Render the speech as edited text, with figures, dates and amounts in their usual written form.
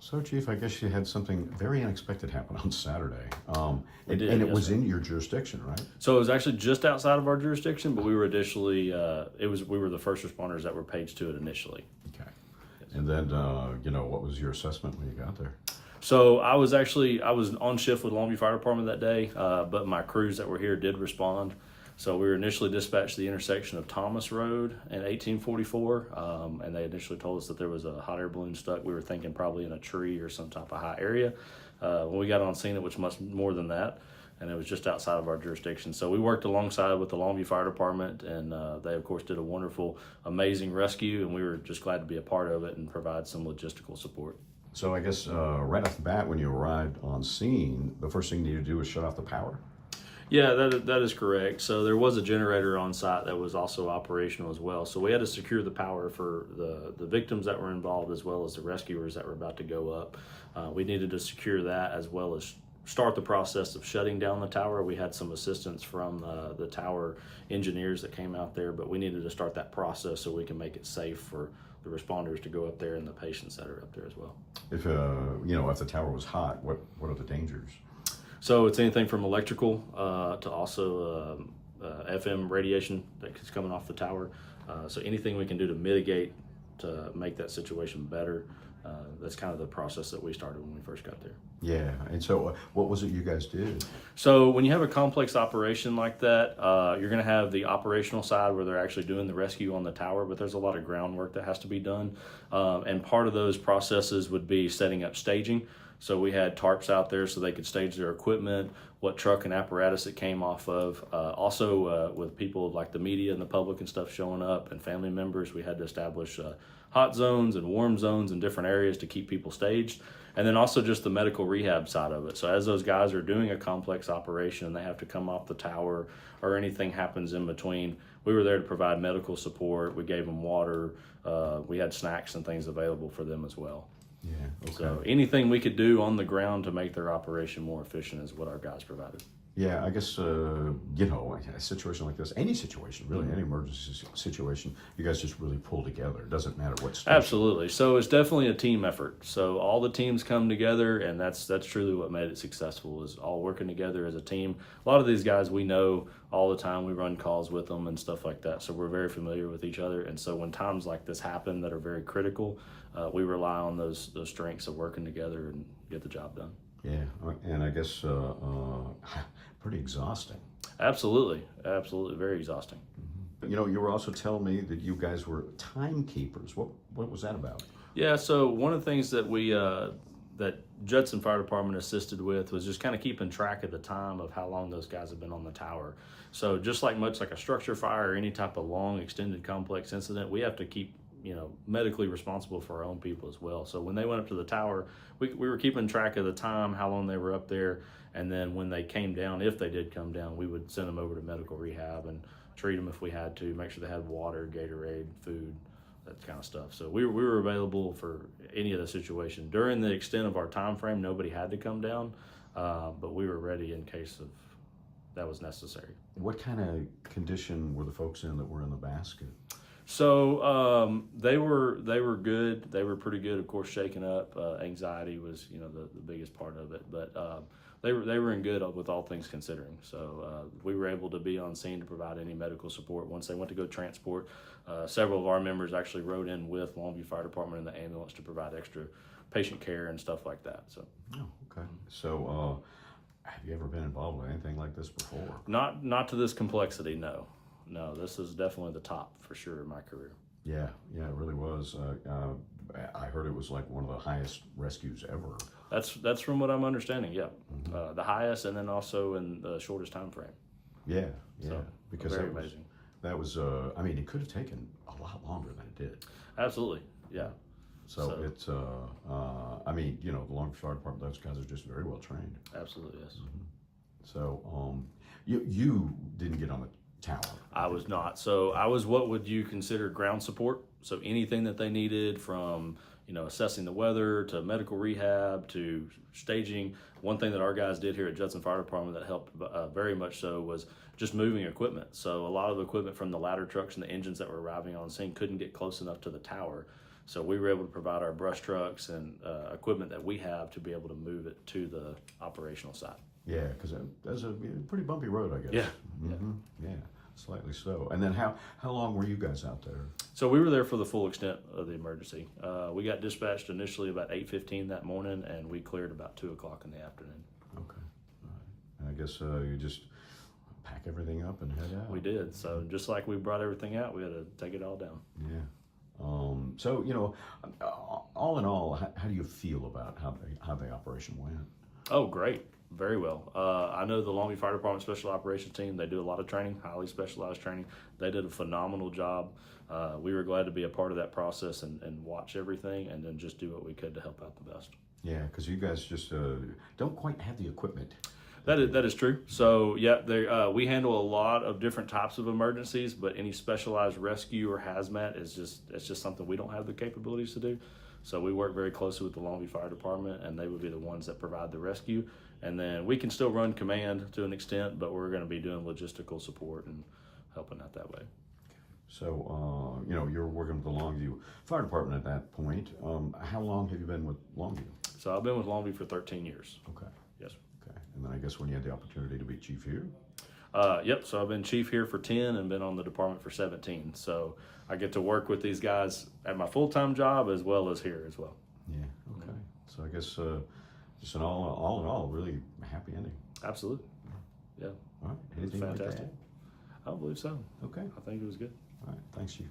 So, Chief, I guess you had something very unexpected happen on Saturday. We did, And it yes, was sir. in your jurisdiction, right? So it was actually just outside of our jurisdiction, but we were additionally, we were the first responders that were paged to it initially. Okay. And then, what was your assessment when you got there? So I was on shift with Longview Fire Department that day, but my crews that were here did respond. So we were initially dispatched to the intersection of Thomas Road and 1844, and they initially told us that there was a hot air balloon stuck. We were thinking probably in a tree or some type of high area. When we got on scene, it was much more than that, and it was just outside of our jurisdiction. So we worked alongside with the Longview Fire Department, and they, of course, did a wonderful, amazing rescue, and we were just glad to be a part of it and provide some logistical support. So I guess right off the bat, when you arrived on scene, the first thing you needed to do was shut off the power. Yeah, that is correct. So there was a generator on site that was also operational as well. So we had to secure the power for the victims that were involved as well as the rescuers that were about to go up. We needed to secure that as well as start the process of shutting down the tower. We had some assistance from the tower engineers that came out there, but we needed to start that process so we can make it safe for the responders to go up there and the patients that are up there as well. If if the tower was hot, what are the dangers? So it's anything from electrical to also FM radiation that's coming off the tower. So anything we can do to mitigate to make that situation better. That's kind of the process that we started when we first got there. Yeah, and so what was it you guys did? So when you have a complex operation like that, you're going to have the operational side where they're actually doing the rescue on the tower, but there's a lot of groundwork that has to be done. And part of those processes would be setting up staging. So we had tarps out there so they could stage their equipment, what truck and apparatus it came off of. Also, with people like the media and the public and stuff showing up and family members, we had to establish hot zones and warm zones in different areas to keep people staged. And then also just the medical rehab side of it. So as those guys are doing a complex operation and they have to come off the tower or anything happens in between, we were there to provide medical support. We gave them water. We had snacks and things available for them as well. Yeah, okay. So anything we could do on the ground to make their operation more efficient is what our guys provided. Yeah, I guess, a situation like this, any situation, really, any emergency situation, you guys just really pull together. It doesn't matter what station. Absolutely. So it's definitely a team effort. So all the teams come together, and that's truly what made it successful, is all working together as a team. A lot of these guys we know all the time. We run calls with them and stuff like that. So we're very familiar with each other. And so when times like this happen that are very critical, we rely on those strengths of working together and get the job done. Yeah, and I guess pretty exhausting. Absolutely. Very exhausting. You were also telling me that you guys were timekeepers. What was that about? Yeah, so one of the things that we that Judson Fire Department assisted with was just kind of keeping track of the time of how long those guys have been on the tower. So just much like a structure fire or any type of long, extended, complex incident, we have to keep medically responsible for our own people as well. So when they went up to the tower, we were keeping track of the time, how long they were up there, and then when they came down, if they did come down, we would send them over to medical rehab and treat them if we had to, make sure they had water, Gatorade, food, that kind of stuff. So we were available for any of the situation. During the extent of our time frame, nobody had to come down, but we were ready in case of that was necessary. What kind of condition were the folks in that were in the basket? So they were good. They were pretty good. Of course, shaken up. Anxiety was the biggest part of it, but they were in good with all things considering. So we were able to be on scene to provide any medical support. Once they went to go transport, several of our members actually rode in with Longview Fire Department in the ambulance to provide extra patient care and stuff like that. So. Oh, okay. So have you ever been involved with anything like this before? Not to this complexity, no. No, this is definitely the top for sure in my career. Yeah, it really was. I heard it was like one of the highest rescues ever. That's from what I'm understanding. Yeah, the highest, and then also in the shortest time frame. Yeah, So, because very amazing. That was. It could have taken a lot longer than it did. Absolutely, yeah. So it's. The Longview Fire Department, those guys are just very well trained. Absolutely, yes. So, you didn't get on the tower. I was not. So I was what would you consider ground support. So anything that they needed from, assessing the weather to medical rehab to staging. One thing that our guys did here at Judson Fire Department that helped very much so was just moving equipment. So a lot of the equipment from the ladder trucks and the engines that were arriving on scene couldn't get close enough to the tower. So we were able to provide our brush trucks and equipment that we have to be able to move it to the operational side. Yeah, because that's a pretty bumpy road, I guess. Yeah. Yeah, slightly so. And then how long were you guys out there? So we were there for the full extent of the emergency. We got dispatched initially about 8:15 that morning, and we cleared about 2:00 in the afternoon. Okay. All right. And I guess you just pack everything up and head out. We did. So just like we brought everything out, we had to take it all down. Yeah. So, all in all, how do you feel about how the operation went? Oh, great. Very well. I know the Longview Fire Department Special Operations Team, they do a lot of training, highly specialized training. They did a phenomenal job. We were glad to be a part of that process and watch everything and then just do what we could to help out the best. Yeah, because you guys just don't quite have the equipment. That is true. So yeah, we handle a lot of different types of emergencies, but any specialized rescue or hazmat it's just something we don't have the capabilities to do. So we work very closely with the Longview Fire Department, and they would be the ones that provide the rescue. And then we can still run command to an extent, but we're going to be doing logistical support and helping out that way. So, you're working with the Longview Fire Department at that point. How long have you been with Longview? So I've been with Longview for 13 years. Okay. Yes. Okay. And then I guess when you had the opportunity to be chief here? Yep. So I've been chief here for 10 and been on the department for 17. So I get to work with these guys at my full-time job as well as here as well. Yeah. Okay. So I guess just an all in all, really happy ending. Absolutely. Yeah. All right. It was Anything like fantastic. that? I don't believe so. Okay. I think it was good. All right. Thanks, Chief.